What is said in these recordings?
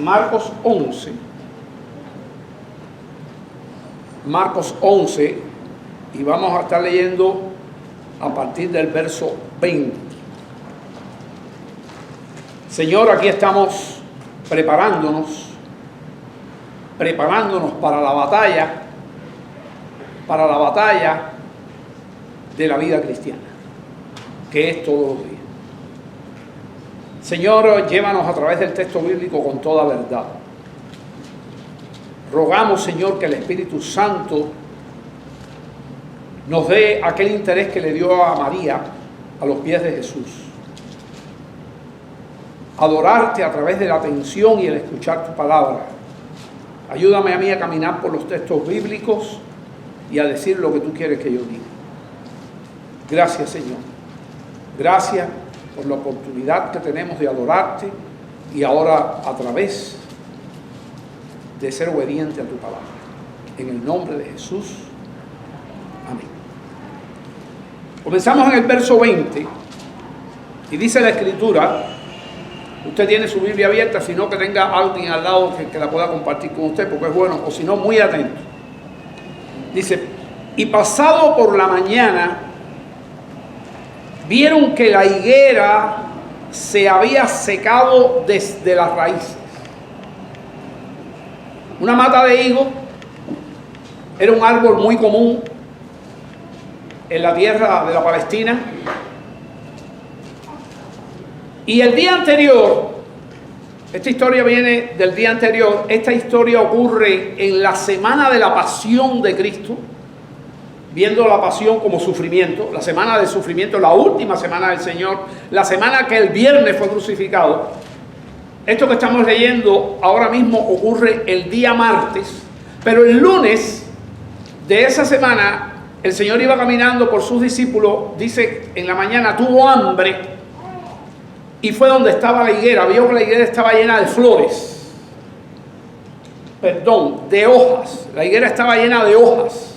Marcos 11. Marcos 11, y vamos a estar leyendo a partir del verso 20. Señor, aquí estamos preparándonos para la batalla de la vida cristiana, que es todos los días. Señor, llévanos a través del texto bíblico con toda verdad. Rogamos, Señor, que el Espíritu Santo nos dé aquel interés que le dio a María a los pies de Jesús. Adorarte a través de la atención y el escuchar tu palabra. Ayúdame a mí a caminar por los textos bíblicos y a decir lo que tú quieres que yo diga. Gracias, Señor. Gracias por la oportunidad que tenemos de adorarte y ahora a través de ser obediente a tu palabra. En el nombre de Jesús. Amén. Comenzamos en el verso 20 y dice la Escritura, usted tiene su Biblia abierta, sino que tenga alguien al lado que la pueda compartir con usted, porque es bueno, o si no, muy atento. Dice, y pasado por la mañana, vieron que la higuera se había secado desde las raíces. Una mata de higo era un árbol muy común en la tierra de la Palestina. Y el día anterior, esta historia viene del día anterior, esta historia ocurre en la semana de la pasión de Cristo, viendo la pasión como sufrimiento, la semana del sufrimiento, la última semana del Señor, la semana que el viernes fue crucificado. Esto que estamos leyendo ahora mismo ocurre el día martes, pero el lunes de esa semana el Señor iba caminando por sus discípulos, dice en la mañana tuvo hambre y fue donde estaba la higuera, vio que la higuera estaba llena de flores, de hojas, la higuera estaba llena de hojas.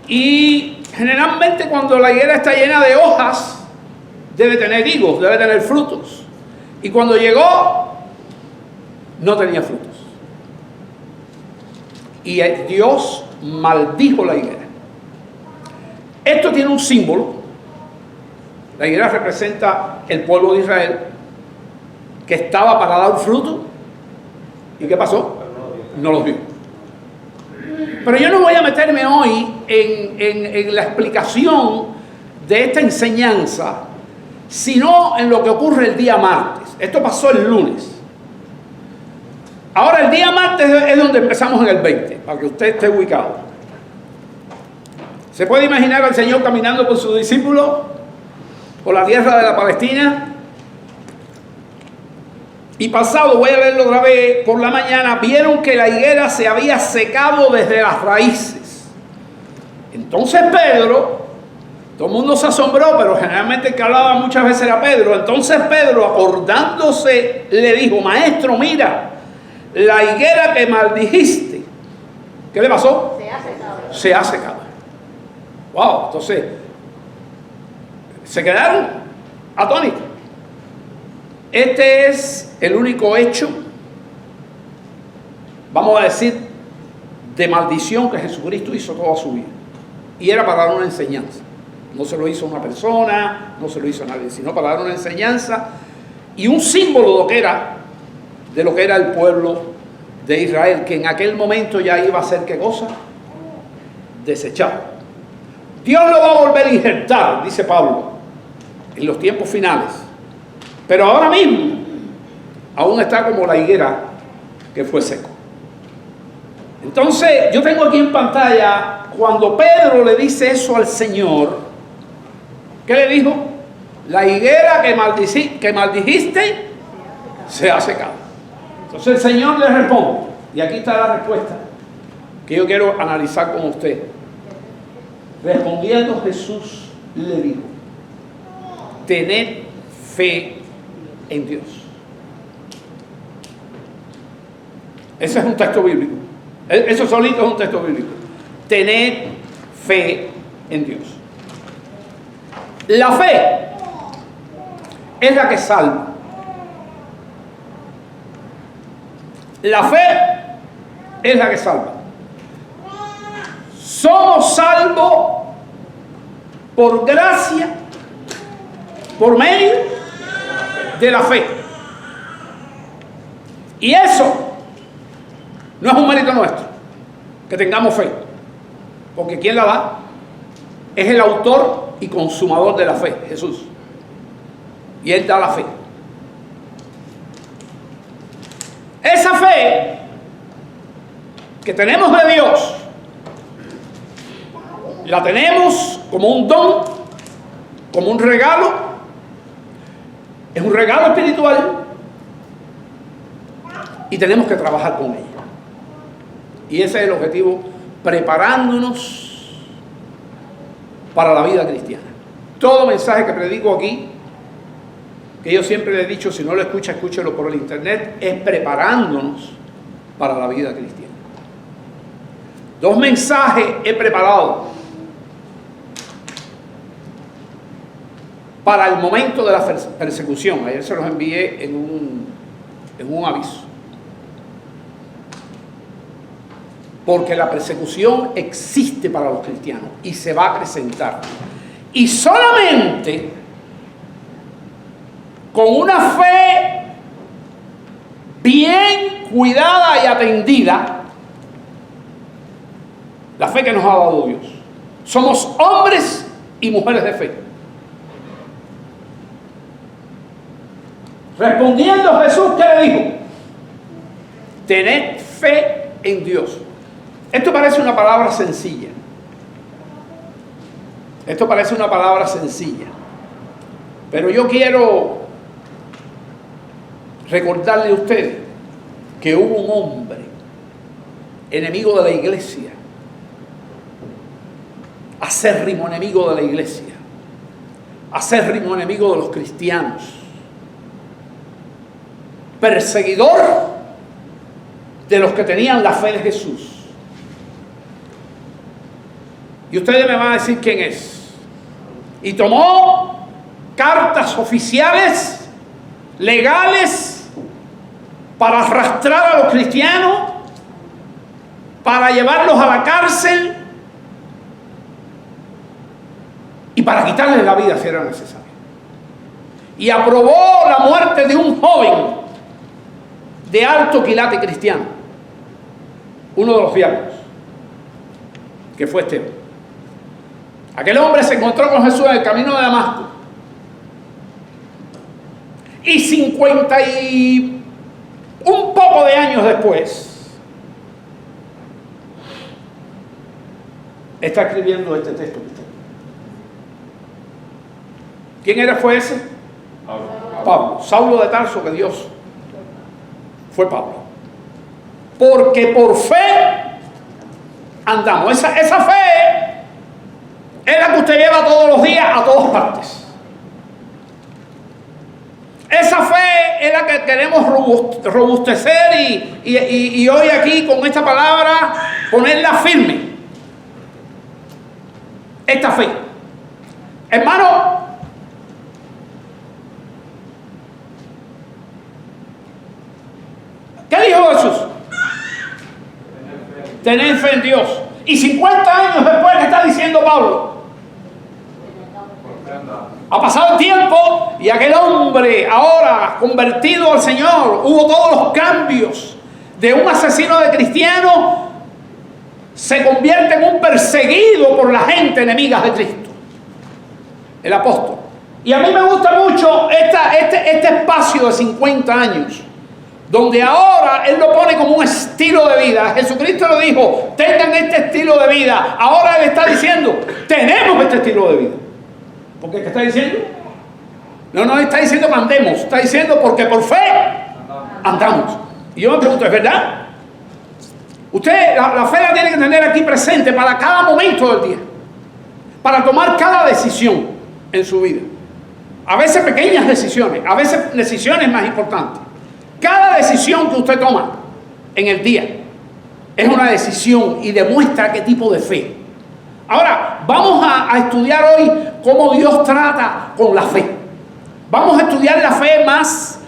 Y generalmente cuando la higuera está llena de hojas, debe tener higos, debe tener frutos. Y cuando llegó, no tenía frutos. Y Dios maldijo la higuera. Esto tiene un símbolo. La higuera representa el pueblo de Israel, que estaba para dar fruto. ¿Y qué pasó? No los dio. Pero yo no voy a meterme hoy en la explicación de esta enseñanza, sino en lo que ocurre el día martes. Esto pasó el lunes. Ahora el día martes es donde empezamos en el 20, para que usted esté ubicado. ¿Se puede imaginar al Señor caminando con sus discípulos por la tierra de la Palestina? Y pasado, voy a leerlo otra vez, por la mañana, vieron que la higuera se había secado desde las raíces. Entonces Pedro, todo el mundo se asombró, pero generalmente el que hablaba muchas veces era Pedro. Entonces Pedro, acordándose, le dijo, maestro, mira, la higuera que maldijiste, ¿qué le pasó? Se ha secado. Se ha secado. Wow, entonces, se quedaron atónitos. Este es el único hecho, vamos a decir, de maldición que Jesucristo hizo toda su vida. Y era para dar una enseñanza. No se lo hizo a una persona, no se lo hizo a nadie, sino para dar una enseñanza y un símbolo de lo que era el pueblo de Israel, que en aquel momento ya iba a ser, ¿qué cosa? Desechado. Dios lo va a volver a injertar, dice Pablo, en los tiempos finales. Pero ahora mismo, aún está como la higuera que fue seco. Entonces, yo tengo aquí en pantalla, cuando Pedro le dice eso al Señor, ¿qué le dijo? La higuera que maldijiste se ha secado. Entonces el Señor le responde, y aquí está la respuesta que yo quiero analizar con usted. Respondiendo Jesús le dijo, tened fe en Dios. Ese es un texto bíblico. Eso solito es un texto bíblico. Tened fe en Dios. La fe es la que salva. La fe es la que salva. Somos salvos por gracia, por medio de la fe. Y eso no es un mérito nuestro, que tengamos fe. Porque ¿quién la da? Es el autor y consumador de la fe, Jesús. Y Él da la fe. Esa fe que tenemos de Dios, la tenemos como un don, como un regalo. Es un regalo espiritual y tenemos que trabajar con ella. Y ese es el objetivo, preparándonos para la vida cristiana. Todo mensaje que predico aquí, que yo siempre le he dicho, si no lo escucha, escúchelo por el internet, es preparándonos para la vida cristiana. 2 mensajes he preparado para el momento de la persecución. Ayer se los envié en un aviso. Porque la persecución existe para los cristianos y se va a acrecentar. Y solamente con una fe bien cuidada y atendida, la fe que nos ha dado Dios. Somos hombres y mujeres de fe. Respondiendo Jesús, ¿qué le dijo? Tened fe en Dios. Esto parece una palabra sencilla. Esto parece una palabra sencilla. Pero yo quiero recordarle a ustedes que hubo un hombre, enemigo de la iglesia, acérrimo enemigo de la iglesia, acérrimo enemigo de los cristianos, perseguidor de los que tenían la fe de Jesús. Y ustedes me van a decir quién es. Y tomó cartas oficiales, legales, para arrastrar a los cristianos, para llevarlos a la cárcel y para quitarles la vida si era necesario. Y aprobó la muerte de un joven de alto quilate cristiano, uno de los diablos, que fue Esteban. Aquel hombre se encontró con Jesús en el camino de Damasco. Y 50 y un poco de años después, está escribiendo este texto. ¿Quién fue ese? Pablo. Saulo de Tarso, que Dios fue Pablo. Porque por fe andamos. Esa fe es la que usted lleva todos los días a todas partes. Esa fe es la que queremos robustecer y hoy aquí con esta palabra ponerla firme. Esta fe. Hermano, tened fe en Dios. Y 50 años después, ¿qué está diciendo Pablo? Ha pasado el tiempo y aquel hombre ahora convertido al Señor, hubo todos los cambios de un asesino de cristianos, se convierte en un perseguido por la gente enemiga de Cristo, el apóstol. Y a mí me gusta mucho este espacio de 50 años, donde ahora Él lo pone como un estilo de vida. Jesucristo lo dijo, tengan este estilo de vida. Ahora Él está diciendo, tenemos este estilo de vida. ¿Por qué? ¿Qué está diciendo? No está diciendo que andemos, está diciendo porque por fe andamos. Y yo me pregunto, ¿es verdad? Usted la fe la tiene que tener aquí presente para cada momento del día, para tomar cada decisión en su vida. A veces pequeñas decisiones, a veces decisiones más importantes. Cada decisión que usted toma en el día es una decisión y demuestra qué tipo de fe. Ahora, vamos a estudiar hoy cómo Dios trata con la fe. Vamos a estudiar la fe más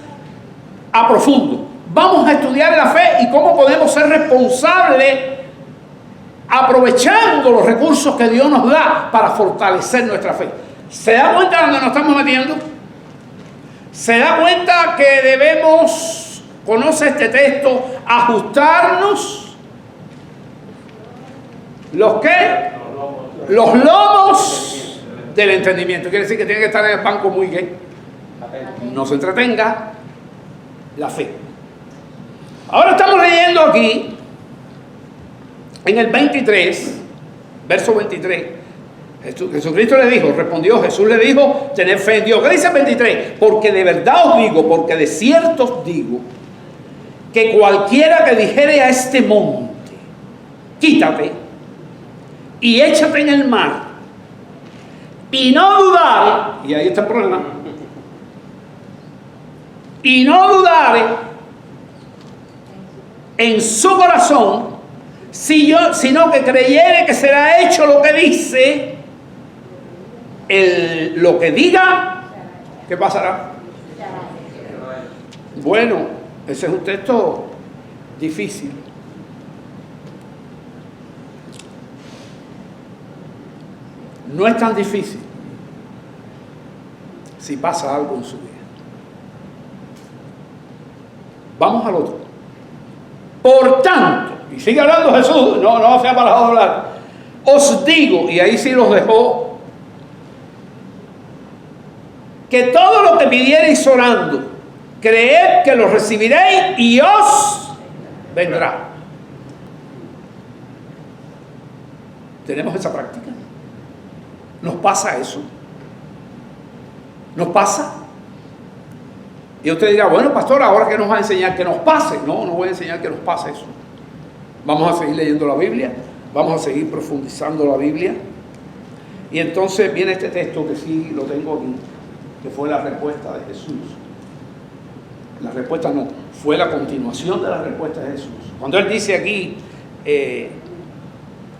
a profundo. Vamos a estudiar la fe y cómo podemos ser responsables aprovechando los recursos que Dios nos da para fortalecer nuestra fe. ¿Se da cuenta de dónde nos estamos metiendo? ¿Se da cuenta que debemos, conoce este texto, ajustarnos? ¿Los qué? Los lomos del entendimiento. Quiere decir que tiene que estar en el banco muy gay. No se entretenga la fe. Ahora estamos leyendo aquí, en el 23, verso 23. Jesucristo le dijo, respondió, Jesús le dijo, tener fe en Dios. ¿Qué dice el 23? Porque de verdad os digo, porque de cierto os digo, que cualquiera que dijere a este monte, quítate y échate en el mar, y no dudar, y ahí está el problema, y no dudare en su corazón, sino que creyere que será hecho lo que dice, lo que diga, ¿qué pasará? Bueno, ese es un texto difícil. No es tan difícil si pasa algo en su vida. Vamos al otro. Por tanto, y sigue hablando Jesús, no se ha parado de hablar. Os digo, y ahí sí los dejó, que todo lo que pidiereis orando, creed que lo recibiréis y os vendrá. ¿Tenemos esa práctica? ¿Nos pasa eso? ¿Nos pasa? Y usted dirá, bueno, pastor, ¿ahora qué nos va a enseñar? Que nos pase. No voy a enseñar que nos pase eso. Vamos a seguir leyendo la Biblia, vamos a seguir profundizando la Biblia. Y entonces viene este texto que sí lo tengo aquí, que fue la respuesta de Jesús. La respuesta no, fue la continuación de la respuesta de Jesús. Cuando Él dice aquí,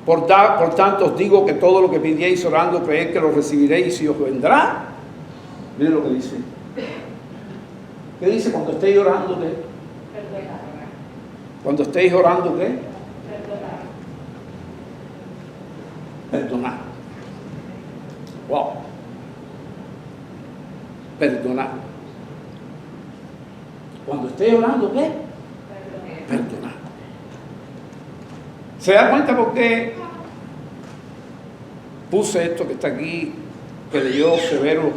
por tanto os digo que todo lo que pidiéis orando, creed que lo recibiréis y os vendrá. Miren lo que dice. ¿Qué dice cuando estéis orando? ¿Qué? Perdonar. Cuando estéis orando, ¿qué? Perdonar. Wow. Perdonar. Cuando estéis orando, ¿qué? Perdonar. ¿Se da cuenta por qué puse esto que está aquí, que leyó Severo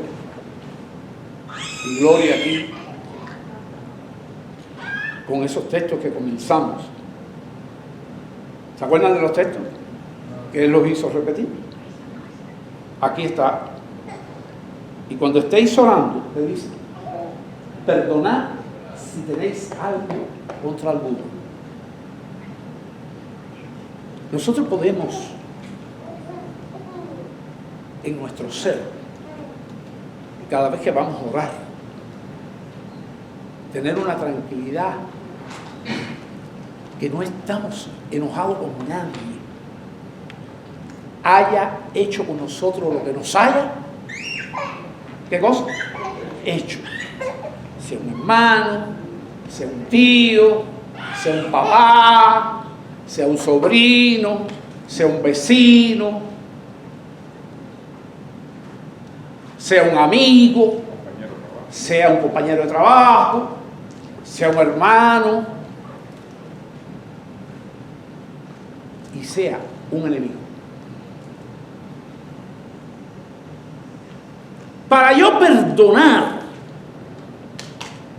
y Gloria aquí, con esos textos que comenzamos? ¿Se acuerdan de los textos? Que Él los hizo repetir. Aquí está. Y cuando estéis orando, ¿qué dice? Perdonad si tenéis algo contra alguno. Nosotros podemos, en nuestro ser, cada vez que vamos a orar, tener una tranquilidad, que no estamos enojados con nadie, haya hecho con nosotros lo que nos haya, ¿qué cosa? Hecho. Sea un hermano, sea un tío, sea un papá, sea un sobrino, sea un vecino, sea un amigo, sea un compañero de trabajo, sea un hermano y sea un enemigo. Para yo perdonar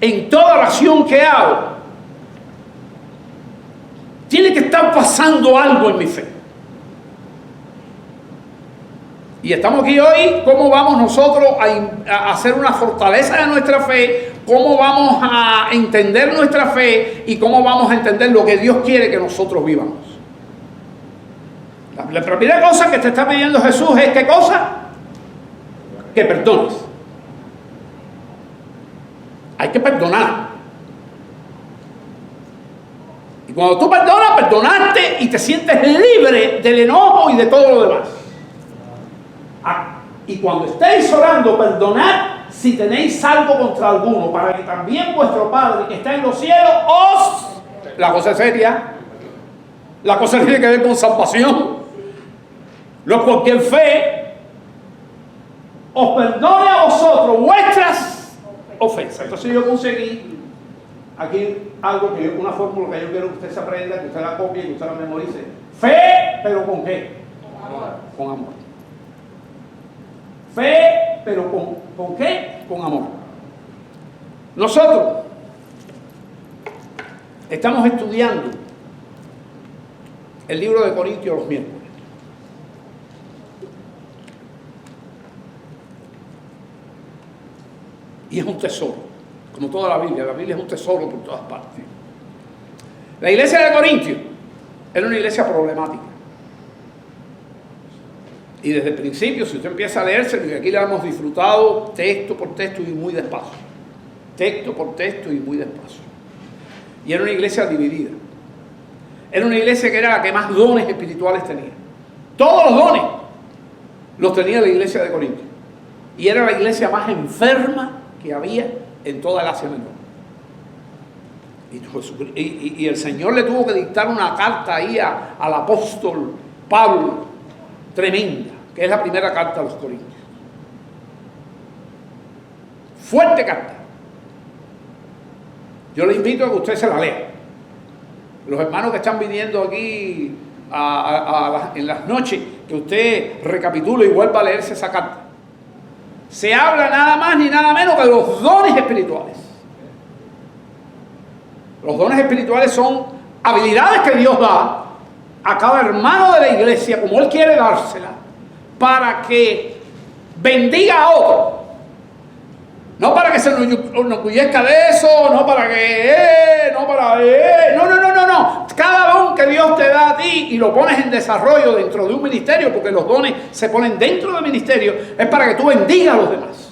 en toda oración que hago, tiene que estar pasando algo en mi fe. Y estamos aquí hoy, ¿cómo vamos nosotros a hacer una fortaleza de nuestra fe? ¿Cómo vamos a entender nuestra fe? ¿Y cómo vamos a entender lo que Dios quiere que nosotros vivamos? La primera cosa que te está pidiendo Jesús es, ¿qué cosa? Que perdones. Hay que perdonar. Y cuando tú perdonas, perdonaste y te sientes libre del enojo y de todo lo demás. Y cuando estéis orando, perdonad si tenéis algo contra alguno, para que también vuestro Padre que está en los cielos os... La cosa es seria. La cosa tiene que ver con salvación. No es cualquier fe. Os perdone a vosotros vuestras ofensas. Entonces yo conseguí aquí algo, una fórmula que yo quiero que usted se aprenda, que usted la copie, que usted la memorice. Fe, pero ¿con qué? Con amor. Fe, pero ¿con qué? Con amor. Nosotros estamos estudiando el libro de Corintios los miércoles. Y es un tesoro, como toda la Biblia. La Biblia es un tesoro por todas partes. La iglesia de Corintios era una iglesia problemática. Y desde el principio, si usted empieza a leerse, y aquí la hemos disfrutado texto por texto y muy despacio. Texto por texto y muy despacio. Y era una iglesia dividida. Era una iglesia que era la que más dones espirituales tenía. Todos los dones los tenía la iglesia de Corintios. Y era la iglesia más enferma que había en toda el Asia Menor. Y el Señor le tuvo que dictar una carta ahí al apóstol Pablo, tremenda, que es la primera carta a los Corintios. Fuerte carta. Yo le invito a que usted se la lea. Los hermanos que están viniendo aquí en las noches, que usted recapitule y vuelva a leerse esa carta. Se habla nada más ni nada menos que de los dones espirituales. Los dones espirituales son habilidades que Dios da a cada hermano de la iglesia, como Él quiere dársela, para que bendiga a otro. No para que se enorgullezca de eso, no para que, no. Cada don que Dios te da a ti y lo pones en desarrollo dentro de un ministerio, porque los dones se ponen dentro del ministerio, es para que tú bendigas a los demás.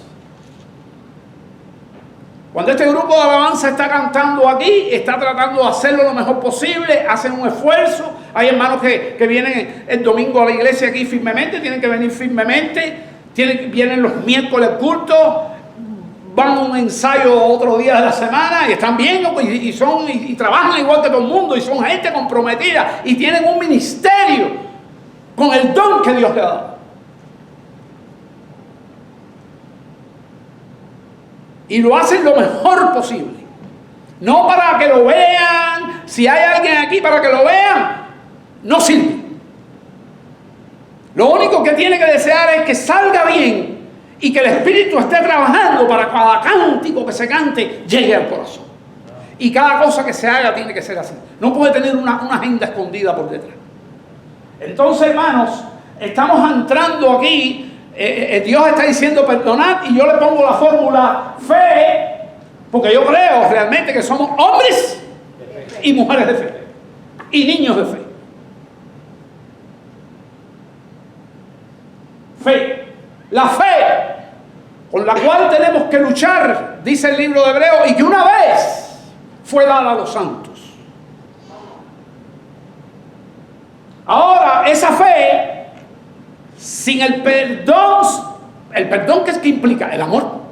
Cuando este grupo de alabanza está cantando aquí, está tratando de hacerlo lo mejor posible, hacen un esfuerzo. Hay hermanos que vienen el domingo a la iglesia aquí firmemente, tienen que venir firmemente, vienen los miércoles cultos, van a un ensayo otro día de la semana y están bien y trabajan igual que todo el mundo y son gente comprometida y tienen un ministerio con el don que Dios le ha dado. Y lo hacen lo mejor posible. No para que lo vean, si hay alguien aquí para que lo vean, no sirve. Lo único que tiene que desear es que salga bien y que el Espíritu esté trabajando para que cada cántico que se cante llegue al corazón. Y cada cosa que se haga tiene que ser así. No puede tener una agenda escondida por detrás. Entonces, hermanos, estamos entrando aquí. Dios está diciendo perdonad y yo le pongo la fórmula fe, porque yo creo realmente que somos hombres y mujeres de fe y niños de fe. Fe, la fe con la cual tenemos que luchar, dice el libro de Hebreos, y que una vez fue dada a los santos. Ahora, esa fe, sin el perdón, ¿qué es que implica? El amor.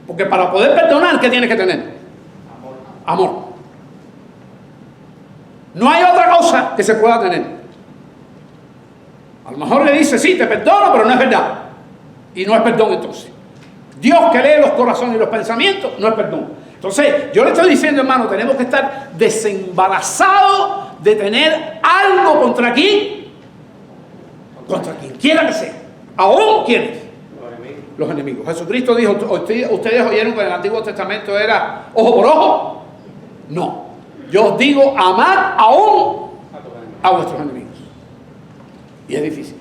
Porque para poder perdonar, ¿qué tiene que tener? Amor. No hay otra cosa que se pueda tener. A lo mejor le dice, sí, te perdono, pero no es verdad. Y no es perdón entonces. Dios que lee los corazones y los pensamientos, no es perdón. Entonces, yo le estoy diciendo, hermano, tenemos que estar desembarazados de tener algo contra quién. Contra quien quiera que sea. Aún quienes. Los enemigos. Jesucristo dijo, ustedes oyeron que en el Antiguo Testamento era ojo por ojo. No. Yo os digo, amad aún a vuestros enemigos. Y es difícil.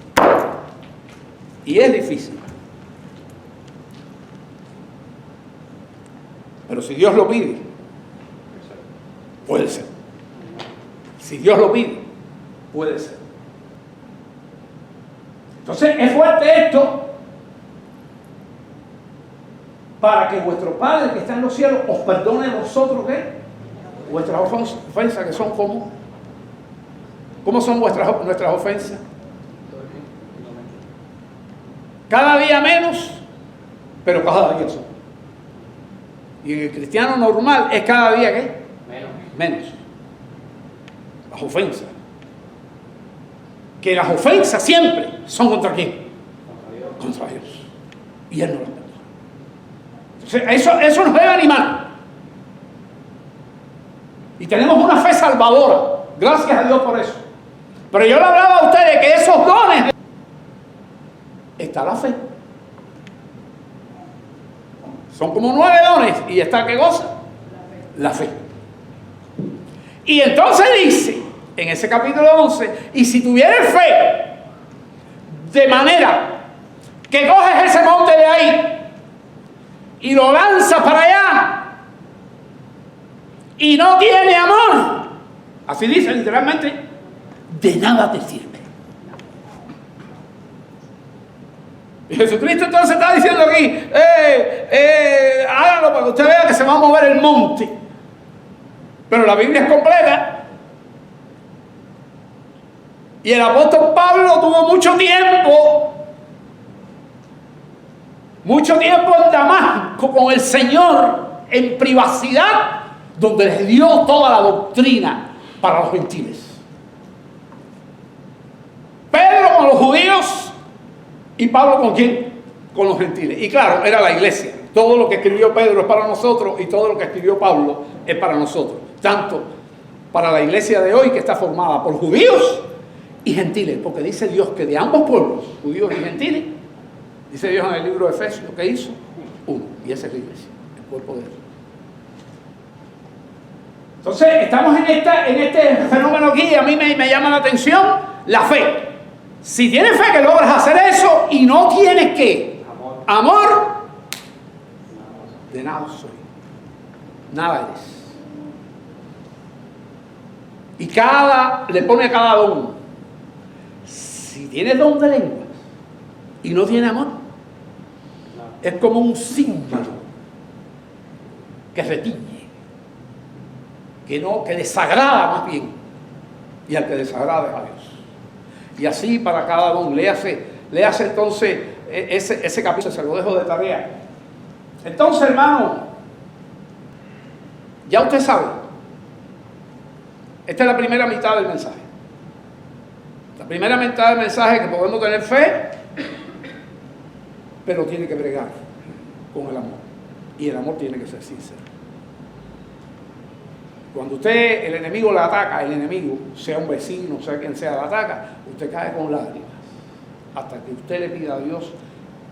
Y es difícil. Pero si Dios lo pide, puede ser. Si Dios lo pide, puede ser. Entonces, es fuerte esto para que vuestro Padre que está en los cielos os perdone a vosotros, ¿qué? Vuestras ofensas, que son como. ¿Cómo son nuestras ofensas? Cada día menos, pero cada día son. Y en el cristiano normal es cada día ¿qué? Menos. Las ofensas. Que las ofensas siempre son contra quién? Contra Dios. Y Él no las perdona. Entonces, eso nos debe animar. Y tenemos una fe salvadora. Gracias a Dios por eso. Pero yo le hablaba a ustedes que esos dones está la fe. Son como 9 dones. ¿Y está qué cosa? La fe. Y entonces dice, en ese capítulo 11, y si tuvieres fe, de manera que coges ese monte de ahí y lo lanzas para allá y no tiene amor, así dice literalmente, de nada te sirve. Y Jesucristo entonces está diciendo aquí, háganlo para que usted vea que se va a mover el monte. Pero la Biblia es completa. Y el apóstol Pablo tuvo mucho tiempo en Damasco con el Señor en privacidad, donde les dio toda la doctrina para los gentiles. Pedro con los judíos y Pablo con quién? Con los gentiles. Y claro, era la iglesia. Todo lo que escribió Pedro es para nosotros y todo lo que escribió Pablo es para nosotros. Tanto para la iglesia de hoy, que está formada por judíos y gentiles, porque dice Dios que de ambos pueblos, judíos y gentiles, dice Dios en el libro de Efesios, que hizo uno, y esa es la iglesia, el cuerpo de Dios. Entonces, estamos en este fenómeno aquí, y a mí me llama la atención la fe. Si tienes fe que logras hacer eso y no tienes ¿qué? Amor, de nada soy, nada eres. Y le pone a cada don. Si tiene don de lenguas y no tiene amor, es como un símbolo que retiñe, que desagrada más bien, y al que desagrada es a Dios. Y así para cada don. Léase entonces ese capítulo, se lo dejo de tarea. Entonces, hermano, ya usted sabe, esta es la primera mitad del mensaje. La primera mitad del mensaje es que podemos tener fe, pero tiene que bregar con el amor. Y el amor tiene que ser sincero. Cuando el enemigo le ataca, el enemigo, sea un vecino, sea quien sea, le ataca, usted cae con lágrimas. Hasta que usted le pida a Dios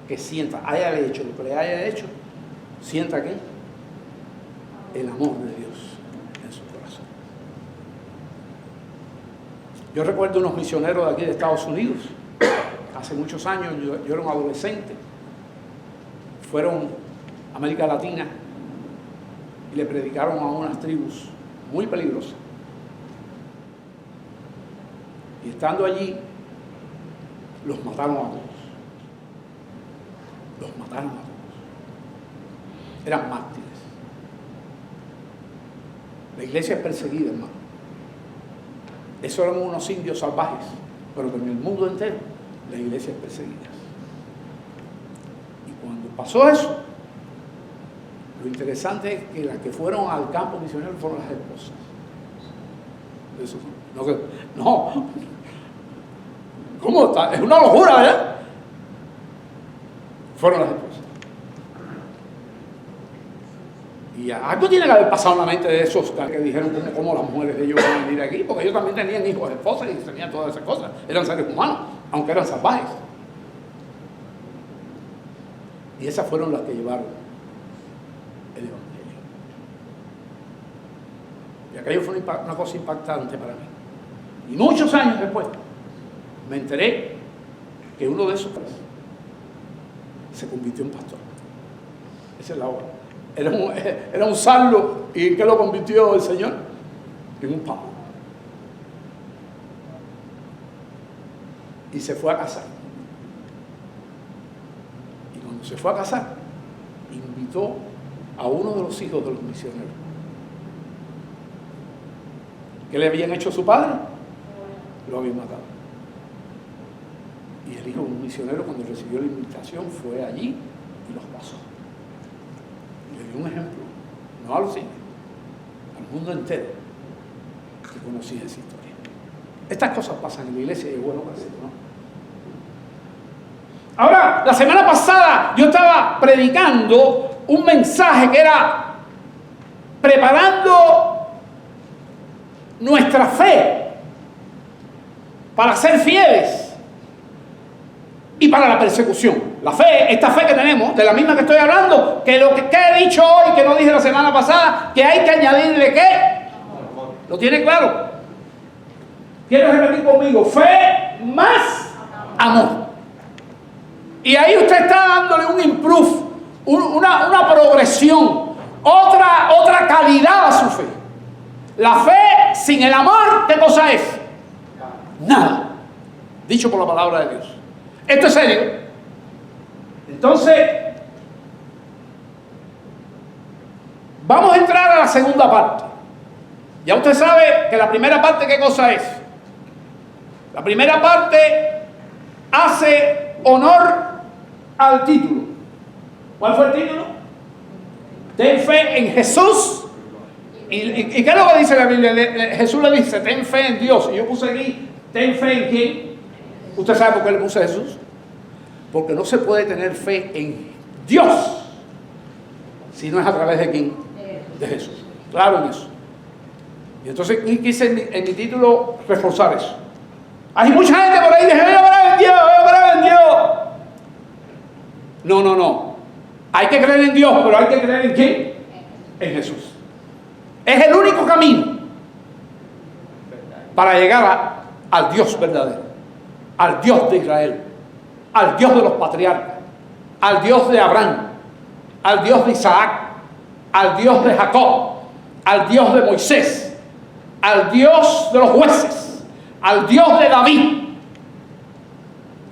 que sienta, haya hecho lo que le haya hecho, sienta que el amor de Dios en su corazón. Yo recuerdo unos misioneros de aquí de Estados Unidos, hace muchos años, yo era un adolescente, fueron a América Latina y le predicaron a unas tribus muy peligrosas. Y estando allí, los mataron a todos. Los mataron a todos. Eran mártires. La iglesia es perseguida, hermano. Eso eran unos indios salvajes, pero en el mundo entero la iglesia es perseguida. Y cuando pasó eso, lo interesante es que las que fueron al campo misionero fueron las esposas. Eso, no. ¿Cómo está? Es una locura, ¿verdad? Fueron las esposas. Y algo tiene que haber pasado en la mente de esos que dijeron cómo las mujeres de ellos van a venir aquí, porque ellos también tenían hijos, esposas y tenían todas esas cosas. Eran seres humanos, aunque eran salvajes. Y esas fueron las que llevaron el Evangelio. Y aquello fue una cosa impactante para mí. Y muchos años después me enteré que uno de esos se convirtió en pastor. Esa es la obra. Era un sarlo. ¿Y en qué lo convirtió el Señor? En un pavo. Y se fue a casar. Y cuando se fue a casar, invitó a uno de los hijos de los misioneros. ¿Qué le habían hecho a su padre? Lo habían matado. Y el hijo de un misionero, cuando recibió la invitación, fue allí y los casó. Le dio un ejemplo, no a los hijos, al mundo entero que conocía esa historia. Estas cosas pasan en la iglesia y es bueno que hacerlo, ¿no? Ahora, la semana pasada yo estaba predicando un mensaje que era preparando nuestra fe para ser fieles y para la persecución. La fe, esta fe que tenemos, de la misma que estoy hablando, que lo que he dicho hoy, que no dije la semana pasada, que hay que añadirle ¿qué? ¿Lo tiene claro? ¿Quieres repetir conmigo? Fe más amor. Y ahí usted está dándole un improve, una progresión, otra calidad a su fe. La fe sin el amor, ¿qué cosa es? Nada. Dicho por la palabra de Dios. Esto es serio. Entonces, vamos a entrar a la segunda parte. Ya usted sabe que la primera parte, ¿qué cosa es? La primera parte hace honor al título. ¿Cuál fue el título? Ten fe en Jesús. ¿Y qué es lo que dice la Biblia? Jesús le dice, ten fe en Dios. Y yo puse aquí, ten fe en quién. ¿Usted sabe por qué le puse a Jesús? Porque no se puede tener fe en Dios si no es a través de quién, de Jesús. Claro en eso. Y entonces quise en mi título reforzar eso. Hay mucha gente por ahí que dice, voy a orar en Dios, voy a orar en Dios. No. Hay que creer en Dios, pero hay que creer en quién, en Jesús. Es el único camino para llegar al Dios verdadero, al Dios de Israel, al Dios de los patriarcas, al Dios de Abraham, al Dios de Isaac, al Dios de Jacob, al Dios de Moisés, al Dios de los jueces, al Dios de David,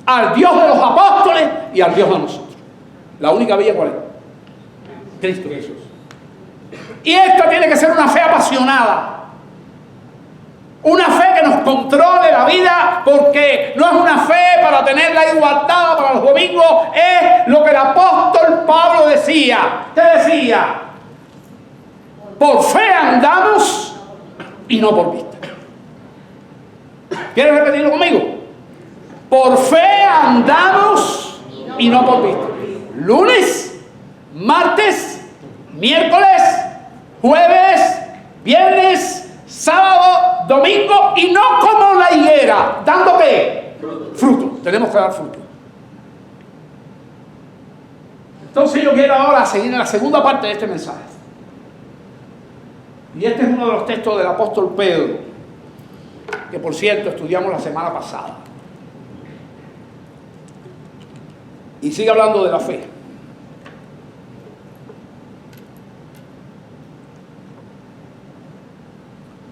al Dios de los apóstoles y al Dios de nosotros. La única vía, ¿cuál es? Cristo Jesús. Y esta tiene que ser una fe apasionada. Una fe que nos controle la vida, porque no es una fe para tenerla ahí guardada para los domingos, es lo que el apóstol Pablo decía. ¿Qué decía? Por fe andamos y no por vista. ¿Quieres repetirlo conmigo? Por fe andamos y no por vista. Lunes, martes, miércoles, jueves, viernes, sábado, domingo, y no como la higuera, dando ¿qué? Fruto. Tenemos que dar fruto. Entonces yo quiero ahora seguir en la segunda parte de este mensaje. Y este es uno de los textos del apóstol Pedro, que por cierto estudiamos la semana pasada. Y sigue hablando de la fe.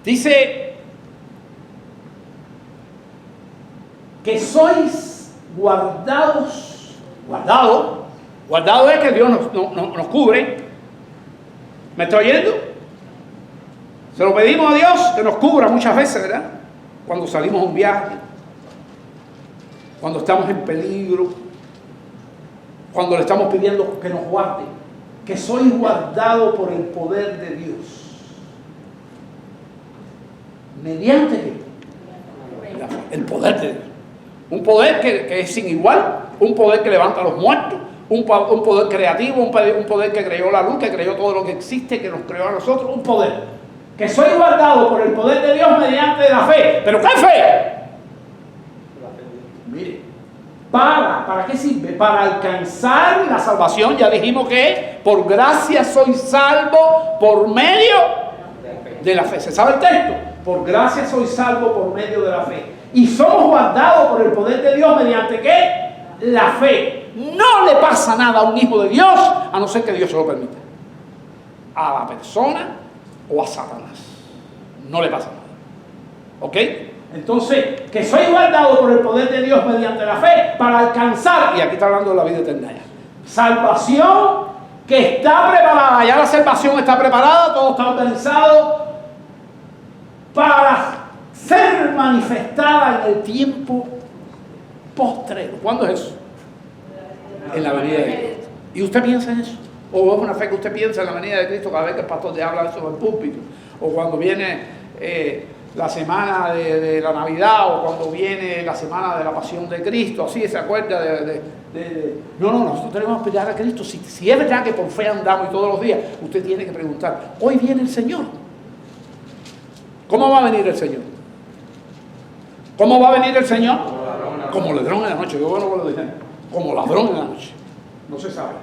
Dice que sois guardados. Guardado es que Dios nos cubre. ¿Me está oyendo? Se lo pedimos a Dios que nos cubra muchas veces, ¿verdad? Cuando salimos a un viaje, cuando estamos en peligro, cuando le estamos pidiendo que nos guarde, que sois guardados por el poder de Dios. ¿Mediante qué? La fe. El poder de Dios. Un poder que es sin igual, un poder que levanta a los muertos, un poder creativo, un poder que creó la luz, que creó todo lo que existe, que nos creó a nosotros, un poder. Que soy guardado por el poder de Dios mediante la fe. ¿Pero qué fe? Mire, ¿para qué sirve? Para alcanzar la salvación. Ya dijimos que por gracia soy salvo por medio de la fe. ¿Se sabe el texto? Por gracia soy salvo por medio de la fe. Y somos guardados por el poder de Dios mediante ¿qué? La fe. No le pasa nada a un hijo de Dios a no ser que Dios se lo permita. A la persona o a Satanás. No le pasa nada. ¿Ok? Entonces, que soy guardado por el poder de Dios mediante la fe para alcanzar, y aquí está hablando de la vida eterna ya, salvación que está preparada, ya la salvación está preparada, todo está organizado para ser manifestada en el tiempo postrero. ¿Cuándo es eso? En la venida de Cristo. ¿Y usted piensa en eso? ¿O es una fe que usted piensa en la venida de Cristo cada vez que el pastor te habla eso en el púlpito? ¿O cuando viene la semana de la Navidad, o cuando viene la semana de la Pasión de Cristo? Así se acuerda No, nosotros tenemos que esperar a Cristo. Si es verdad que por fe andamos y todos los días, usted tiene que preguntar, ¿hoy viene el Señor? ¿Cómo va a venir el Señor? ¿Cómo va a venir el Señor? Como ladrón en la noche. Qué bueno que lo dijeron. Como ladrón en la noche. No se sabe.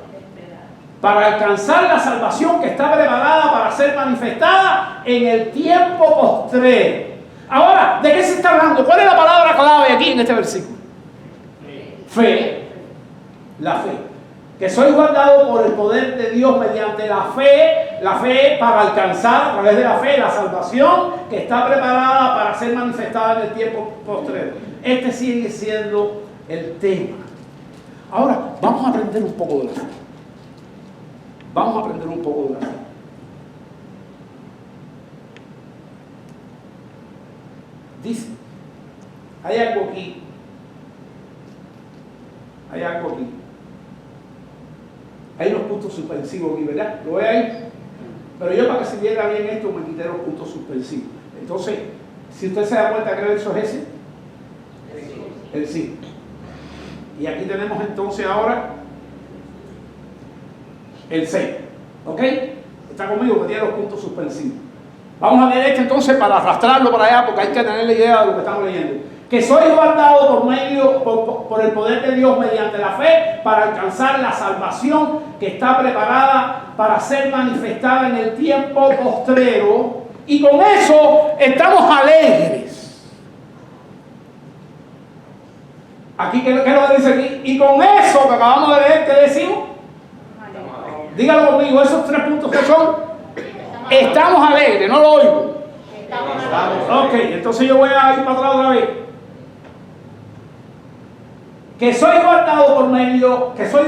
Para alcanzar la salvación que está preparada para ser manifestada en el tiempo postrero. Ahora, ¿de qué se está hablando? ¿Cuál es la palabra clave aquí en este versículo? Fe. La fe. Que soy guardado por el poder de Dios mediante la fe para alcanzar a través de la fe la salvación que está preparada para ser manifestada en el tiempo postrero. Este sigue siendo el tema. Ahora, vamos a aprender un poco de la fe. Vamos a aprender un poco de la fe. Dice, hay algo aquí. Hay algo aquí. Hay unos puntos suspensivos aquí, ¿verdad? ¿Lo ve ahí? Pero yo, para que se viera bien esto, me quité los puntos suspensivos. Entonces, si usted se da cuenta, ¿qué verso es ese? El sí. Y aquí tenemos entonces ahora el 6. ¿Ok? Está conmigo, que tiene los puntos suspensivos. Vamos a leer este entonces para arrastrarlo para allá, porque hay que tener la idea de lo que estamos leyendo. Que soy guardado por el poder de Dios mediante la fe para alcanzar la salvación que está preparada para ser manifestada en el tiempo postrero. Y con eso estamos alegres. Aquí, ¿qué es lo que dice aquí? Y con eso que acabamos de leer, ¿qué decimos? Dígalo conmigo, esos 3 puntos que son. Estamos alegres, no lo oigo. Ok, entonces yo voy a ir para atrás otra vez. Que soy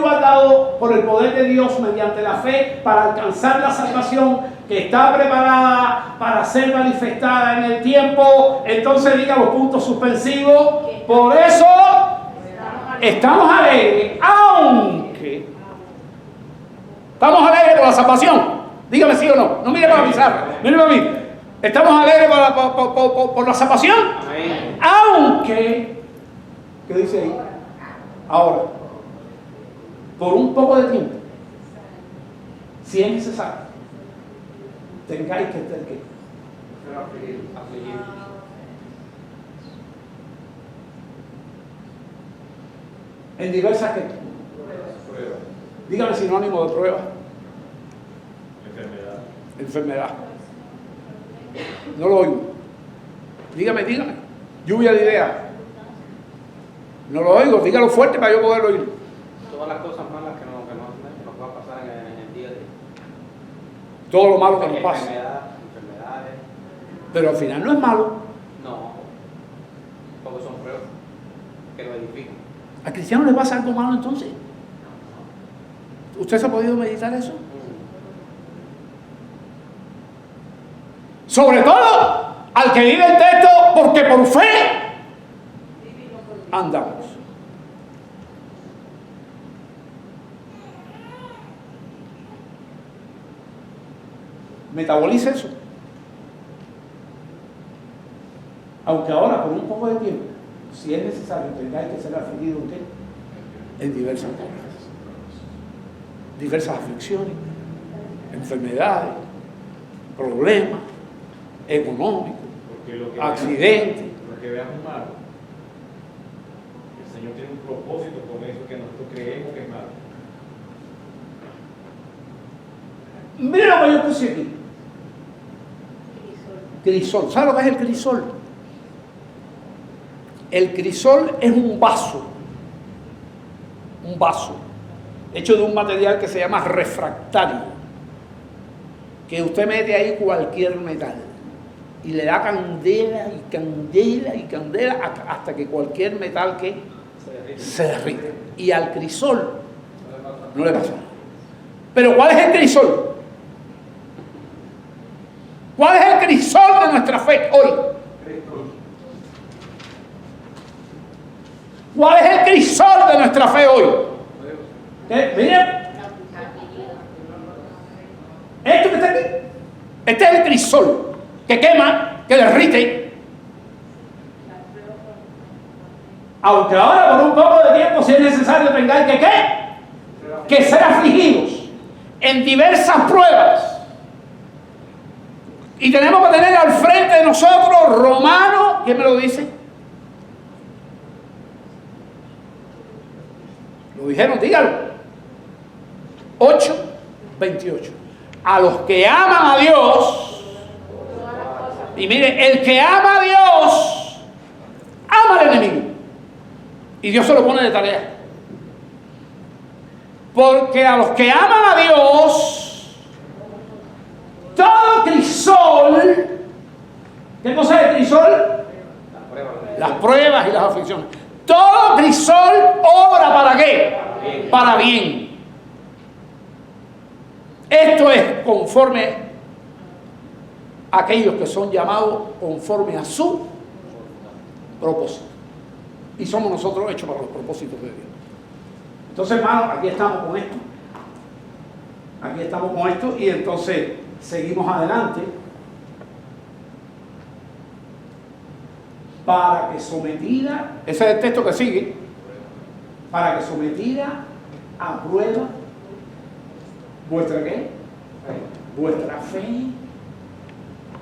guardado por el poder de Dios mediante la fe para alcanzar la salvación que está preparada para ser manifestada en el tiempo. Entonces diga los puntos suspensivos. Por eso estamos alegres, aunque estamos alegres por la salvación. Dígame sí o no. No mire para la pizarra, mire para mí. Estamos alegres por la salvación. Amén. Aunque, ¿qué dice ahí? Ahora, por un poco de tiempo, si es necesario, tengáis que estar aquí. En diversas que dígame sinónimo de prueba. Enfermedad. No lo oigo. Dígame. Lluvia de ideas. No lo oigo, dígalo fuerte para yo poder oír. Todas las cosas malas que nos va a pasar en el día a día. Todo lo malo que nos pasa. Enfermedades. Pero al final no es malo. No, porque son pruebas que lo edifican. ¿Al cristiano le pasa algo malo entonces? ¿Usted se ha podido meditar eso? Sobre todo al que vive el texto, porque por fe andamos. Metabolice eso. Aunque ahora, por un poco de tiempo, si es necesario, tengáis que ser afligidos ¿en qué? En diversas cosas. Diversas aflicciones, enfermedades, problemas económicos, accidentes. Lo que veamos malo, el Señor tiene un propósito con eso que nosotros creemos que es malo. Mira lo que yo puse aquí. Crisol. ¿Sabe lo que es el crisol? El crisol es un vaso hecho de un material que se llama refractario, que usted mete ahí cualquier metal y le da candela y candela y candela hasta que cualquier metal que se derrite. Y al crisol no le pasa nada. Pero ¿cuál es el crisol? ¿Cuál es el crisol de nuestra fe hoy? ¿Cuál es el crisol de nuestra fe hoy? Miren, esto que está aquí, este es el crisol que quema, que derrite. Aunque ahora por un poco de tiempo, si es necesario, tengáis que ¿qué? Que ser afligidos en diversas pruebas. Y tenemos que tener al frente de nosotros Romanos, ¿quién me lo dice? Lo dijeron, dígalo. 8:28. A los que aman a Dios, y mire, el que ama a Dios, ama al enemigo. Y Dios se lo pone de tarea. Porque a los que aman a Dios, todo crisol, ¿qué cosa es crisol? Las pruebas y las aflicciones. Todo crisol obra ¿para qué? Para bien. Esto es conforme a aquellos que son llamados conforme a su propósito. Y somos nosotros hechos para los propósitos de Dios. Entonces, hermanos, aquí estamos con esto. Aquí estamos con esto y entonces seguimos adelante para que sometida, ese es el texto que sigue, para que sometida a prueba vuestra ¿qué? Vuestra fe,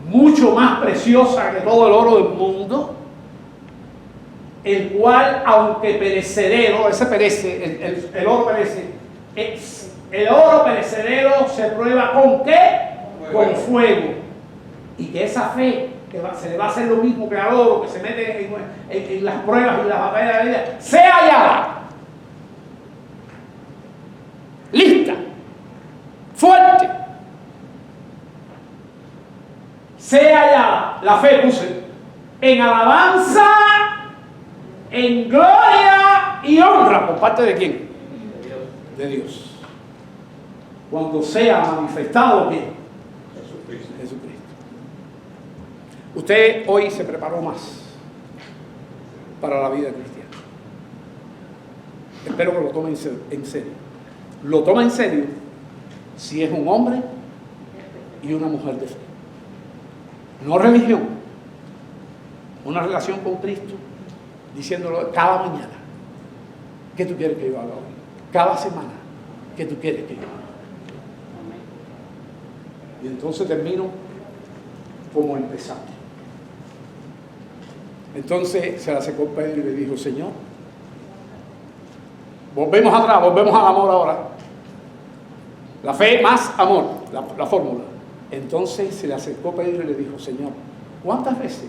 mucho más preciosa que todo el oro del mundo, el cual, aunque perecedero, ese perece, el oro perece, el oro perecedero se prueba ¿con qué? Con fuego. Y que esa fe, que se le va a hacer lo mismo que al oro, que se mete en las pruebas y las batallas de la vida, sea hallada, lista, fuerte, sea hallada, la fe puse, en alabanza, en gloria y honra, ¿por parte de quién? De Dios. Cuando sea manifestado ¿quién? Jesucristo. Usted hoy se preparó más para la vida cristiana. Espero que lo tome en serio. Lo toma en serio si es un hombre y una mujer de fe. No religión. Una relación con Cristo, diciéndolo cada mañana. ¿Qué tú quieres que yo haga hoy? Cada semana. ¿Qué tú quieres que yo haga? Y entonces termino como empezamos. Entonces se le acercó Pedro y le dijo: Señor, volvemos atrás, volvemos al amor ahora. La fe más amor, la fórmula. Entonces se le acercó Pedro y le dijo: Señor, ¿cuántas veces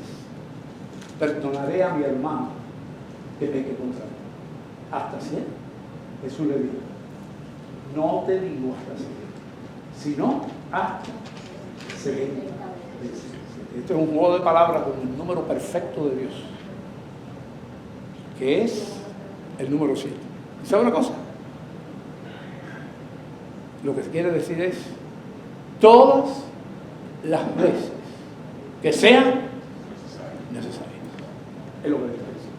perdonaré a mi hermano que peque contra mí? ¿Hasta 100? Jesús le dijo: no te digo hasta 100, sino hasta 70. Esto es un juego de palabras con el número perfecto de Dios, que es el número 7. ¿Sabe una cosa? Lo que quiere decir es todas las veces que sean necesarias. Es lo que quiere decir.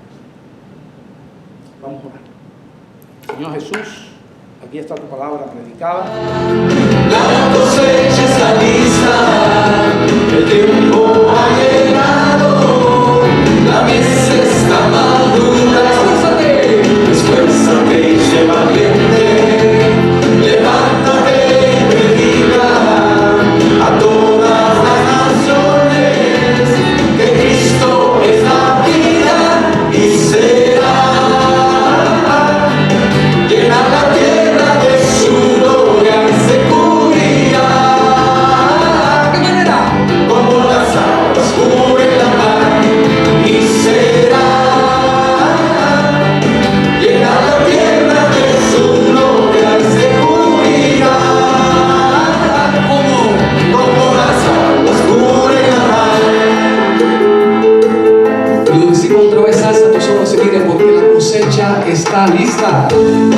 Vamos a orar. Señor Jesús, aquí está tu palabra predicada. La cosecha está lista, el tiempo ha llegado. está lista.